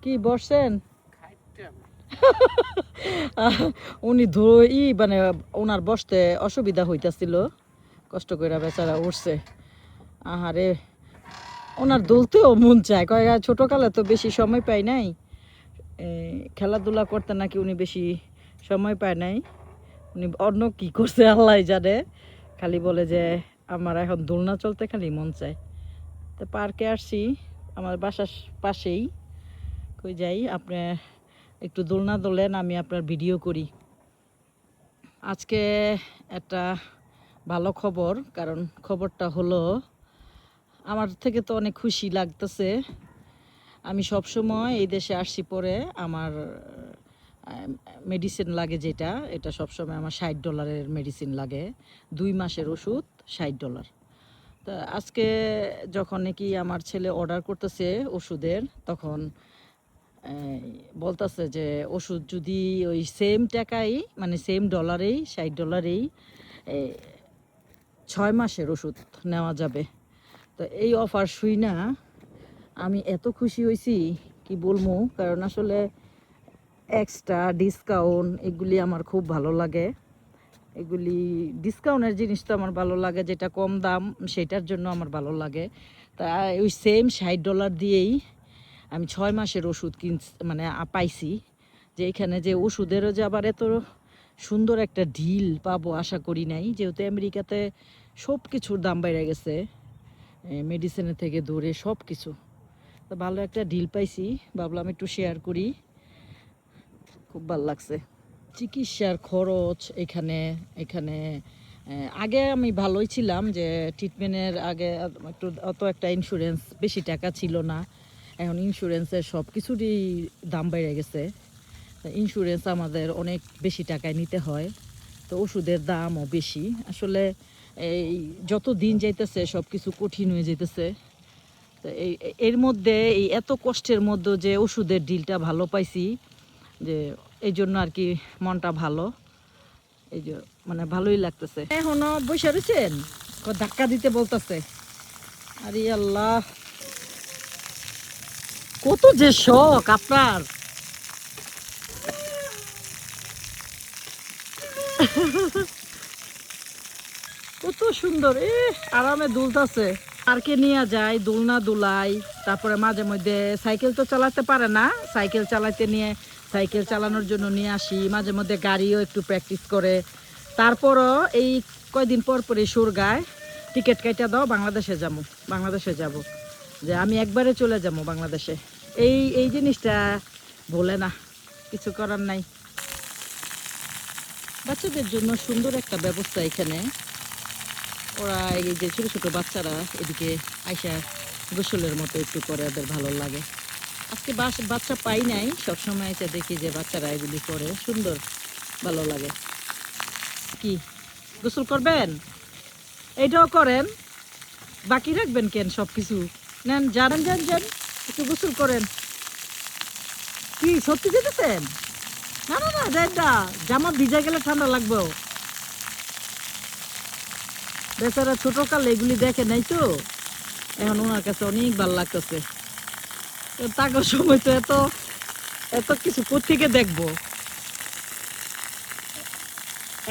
কি বসছেন? উনি মানে ওনার বসতে অসুবিধা হইতাছিল, কষ্ট করে বেচারা উঠছে। আহারে, ওনার দুলতেও মন চায়, কয় ছোটকালে তো বেশি সময় পাই নাই, খেলাধুলা করতে নাকি উনি বেশি সময় পায় নাই। উনি অন্য কি করছে আল্লাহ জানে, খালি বলে যে আমার এখন দোলনা চলতে খালি মন চায়। তো পার্কে আসছি, আমার বাসার পাশেই। কই যাই, আপনি একটু দোলনা দোলেন, আমি আপনার ভিডিও করি। আজকে একটা ভালো খবর, কারণ খবরটা হলো আমার থেকে তো অনেক খুশি লাগতেছে। আমি সব সময় এই দেশে আসছি পরে আমার মেডিসিন লাগে যেটা, এটা সবসময় আমার $60 মেডিসিন লাগে, 2 মাসের ওষুধ $60। তা আজকে যখন নাকি আমার ছেলে অর্ডার করতেছে ওষুধের, তখন বলতেছে যে ওষুধ যদি ওই সেম টাকাই, মানে সেম ডলারেই, $60 6 মাসের ওষুধ নেওয়া যাবে। তো এই অফার শুই না আমি এত খুশি হয়েছি কি বলবো, কারণ আসলে এক্সট্রা ডিসকাউন্ট এগুলি আমার খুব ভালো লাগে। এগুলি ডিসকাউন্টের জিনিস তো আমার ভালো লাগে, যেটা কম দাম সেটার জন্য আমার ভালো লাগে। তা ওই সেম $60 দিয়েই আমি 6 মাসের ওষুধ মানে পাইছি। যে এখানে যে ওষুধেরও যে আবার এত সুন্দর একটা ডিল পাবো আশা করি নাই, যেহেতু আমেরিকাতে সব কিছুর দাম বেড়ে গেছে, মেডিসিনের থেকে দূরে সব কিছু। তো ভালো একটা ডিল পাইছি, ভাবলাম একটু শেয়ার করি, খুব ভালো লাগছে। চিকিৎসার খরচ এখানে এখানে আগে আমি ভালোই ছিলাম, যে ট্রিটমেন্টের আগে একটু অত একটা ইন্স্যুরেন্স বেশি টাকা ছিল না। এখন ইন্স্যুরেন্সের সব কিছুরই দাম বেড়ে গেছে, ইন্স্যুরেন্স আমাদের অনেক বেশি টাকায় নিতে হয়। তো ওষুধের দামও বেশি। আসলে এই যত দিন যাইতেছে সব কিছু কঠিন হয়ে যাইতেছে। তো এর মধ্যে এই এত কষ্টের মধ্যে যে ওষুধের ডিলটা ভালো পাইছি, যে এই জন্য আর কি মনটা ভালো, এই যে মানে ভালোই লাগতেছে। এখনো বসে রয়েছেন, ধাক্কা দিতে বলতেছে। আরে আল্লাহ, কত যে শখ আপনার! কত সুন্দর, আরামে দুলতাছে। পার্কে নিয়ে যায়, দোলনা দুলাই, তারপরে মাঝে মধ্যে সাইকেল তো চালাতে পারে না, সাইকেল চালাতে নিয়ে, সাইকেল চালানোর জন্য নিয়ে আসি। মাঝে মধ্যে গাড়িও একটু প্র্যাকটিস করে। তারপরও এই কয়দিন পর পরই সুর গায়, টিকিট কাইটা দাও, বাংলাদেশে যাবো, বাংলাদেশে যাব, যে আমি একবারে চলে যাবো বাংলাদেশে। এই এই জিনিসটা বলে না, কিছু করার নাই। বাচ্চাদের জন্য সুন্দর একটা ব্যবস্থা এখানে। ওরা এই যে ছোটো ছোটো বাচ্চারা এদিকে আইসা গোসলের মতো একটু করে, ওদের ভালো লাগে। আজকে বাচ্চা পাই নাই, সবসময় এসে দেখি যে বাচ্চারা এগুলি করে, সুন্দর ভালো লাগে। কি গোসল করবেন? এইটাও করেন, বাকি রাখবেন কেন? সব কিছু নেন, জানেন, যান যান, একটু গোসল করেন। কি সত্যি যেতেছেন? না না না, যাই না, জামা ভিজা গেলে ঠান্ডা লাগবে। বেচারা ছোটকালে এগুলি দেখে নাই তো, এখন ওনার কাছে অনেক ভালো লাগতেছে। তাকার সময় তো এত এত কিছু কোত্থেকে দেখবো।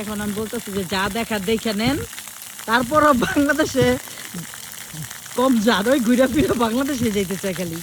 এখন আমি বলতেছি যে যা দেখার দেখে নেন, তারপরও বাংলাদেশে কম যান, ওই ঘুরে ফিরে বাংলাদেশে যাইতে চাই খালি।